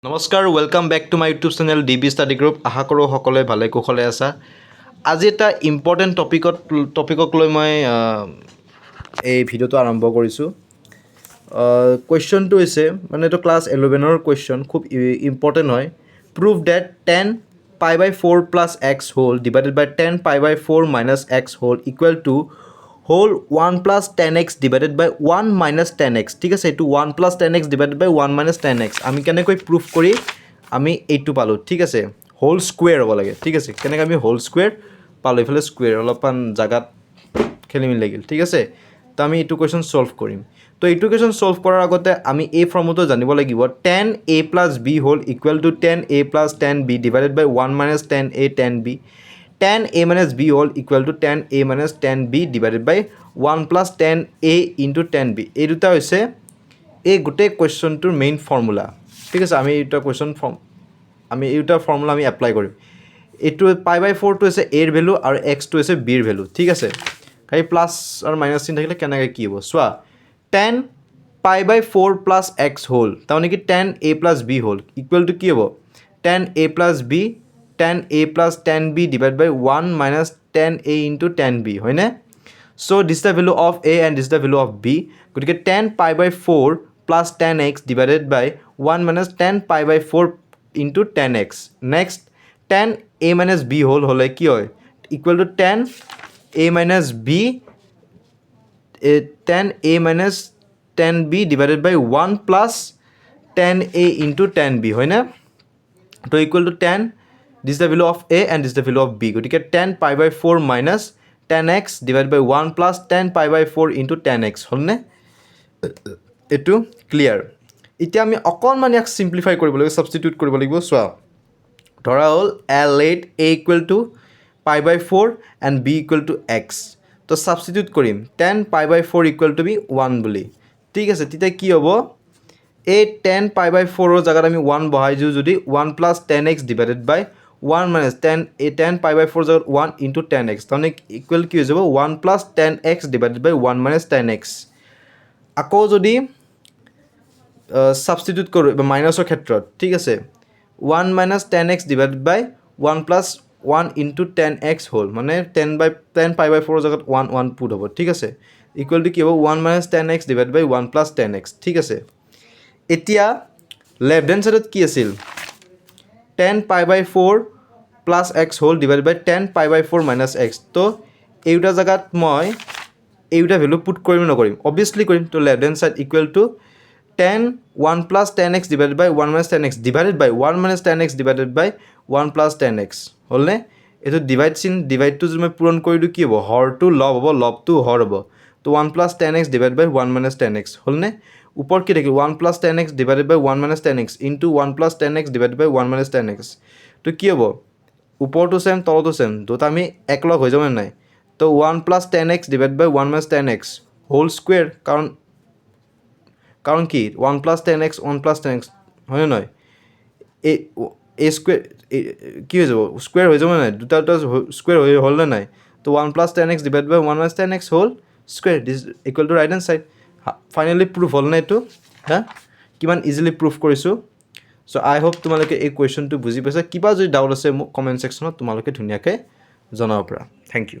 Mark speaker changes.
Speaker 1: নমস্কাৰ welcome back to my YouTube channel DB study group আশা কৰোঁ সকলোৱে ভালে কুশলে আছা আজি এটা ইম্পৰ্টেণ্ট টপিকক লৈ মই এই ভিডিঅ'টো আৰম্ভ কৰিছোঁ কুৱেশ্যনটো হৈছে মানে এইটো ক্লাছ 11ৰ কুৱেশ্যন খুব ইম্পৰ্টেণ্ট হয় prove date 10 pi by 4 plus x whole divided by 10 pi by 4 minus x whole equal to whole 1 plus 10x divided by 1 minus 10x ঠিক আছে এইটো 1 plus 10x divided by 1 minus 10x আমি কেনেকৈ proof কৰি আমি এইটো পালোঁ ঠিক আছে হোল স্কুৱেৰ হ'ব লাগে ঠিক আছে কেনেকৈ আমি হোল স্কুৱেৰ পালোঁ ইফালে স্কুৱেৰ অলপমান জাগাত খেলিমেলি লাগিল ঠিক আছে তো আমি এইটো কুৱেশ্যন সলভ কৰিম তো এইটো কুৱেশ্যন সলভ কৰাৰ আগতে আমি এই ফৰ্মুলাটো জানিব লাগিব 10a plus b whole equal to 10a plus 10b divided by 1 minus 10a 10b 10a minus b whole equal to 10a minus 10b divided by 1 plus 10a into 10b এই দুটা হৈছে এই গোটেই কুৱেশ্যনটোৰ মেইন ফৰ্মুলা ঠিক আছে আমি এইটা question আমি এইটা ফৰ্মুলা আমি এপ্লাই কৰিম এইটো পাই বাই 4 টো হৈছে a ৰ ভ্যালু আৰু x টো হৈছে b ৰ ভ্যালু ঠিক আছে খালি প্লাস আৰু মাইনাস চিন থাকিলে কেনেকৈ কি হ'ব চোৱা 10 pi by 4 plus x whole তাৰমানে কি 10a plus b whole equal to কি হ'ব 10a plus b 10a plus 10b divided by 1 minus 10a into 10b হয়নে so this is the value of a and this is the value of b গতিকে 10 pi by 4 plus 10x divided by 1 minus 10 pi by 4 into 10x next 10a minus b whole হলে কি হয় equal to 10a minus b 10a minus 10b divided by 1 plus 10a into 10b হয়নে তো equal to 10 this is the value of a and this is the value of b গতিকে 10 pi by 4 minus 10x divided by 1 plus 10 pi by 4 into 10x হলনে এটো clear এতিয়া আমি অকনমান ইয়াক simplify কৰিব লাগিব সাবস্টিটিউট কৰিব লাগিব সোৱা ধৰা হল l8 a equal to pi by 4 and b equal to x তো সাবস্টিটিউট কৰিম 10 pi by 4 equal to be 1 বুলি ঠিক আছে তেতিয়া কি হ'ব এই 10 pi by 4 ৰ জাগাত আমি 1 বহাই দিও যদি 1 plus 10x divided by 1 minus 10 pi by 4 জাগাত 1 into 10x তাহলে ইকুয়াল কি হৈ যাব 1 plus 10x divided by 1 minus 10x আকৌ যদি সাবস্টিটিউট কৰো মাইনাসৰ ক্ষেত্ৰত ঠিক আছে 1 minus 10x divided by 1 plus 1 into 10x whole মানে 10 pi by 4 জাগাত 1 1 পুট হ'ব ঠিক আছে equal to কি হ'ব 1 minus 10x divided by 1 plus 10x ঠিক আছে এতিয়া লেফট হ্যান্ড সাইডত কি আছিল 10 pi by 4 plus x whole divided by 10 pi by 4 minus x তো এইটা জায়গাত মই এইটা ভ্যালু পুট কৰিম নকৰিম obviously কৰিম তো left hand side equal to 10 1 plus 10x divided by 1 minus 10x divided by 1 minus 10x divided by 1 plus 10x হলনে এটো ডিভাইড চিন ডিভাইড টু যদি মই পূৰণ কৰি দিও কি হ'ব হৰটো লব হ'ব লবটো হৰ হ'ব তো 1 plus 10x divided by 1 minus 10x হলনে উপর কি থাকিল 1 plus 10x divided by 1 minus 10x into 1 plus 10x divided by 1 minus 10x তো কি হ'ব উপৰটো সেম তলটো সেম দুটা আমি একলগ হৈ যাব নাই তো 1 plus 10x divided by 1 minus 10x whole square কারণ কি 1 plus 10x 1 plus 10x হয় নয় a স্কয়ার কি হৈ যাব স্কয়ার হৈ যাব নাই দুটা স্কয়ার হল না নাই তো 1 plus 10x divided by 1 minus 10x whole square this is equal to right hand side finally proof হ'ল না এইটো হ্যাঁ কিমান ইজিলি প্ৰুফ কৰিছো সো আই হোপ তোমালোকে এই কোৱেশ্চনটো বুজি পাইছা কিবা যদি ডাউট আছে মোক কমেন্ট সেকশনত তোমালোকে ধুনিয়াকৈ জনাব পাৰা থ্যাংক ইউ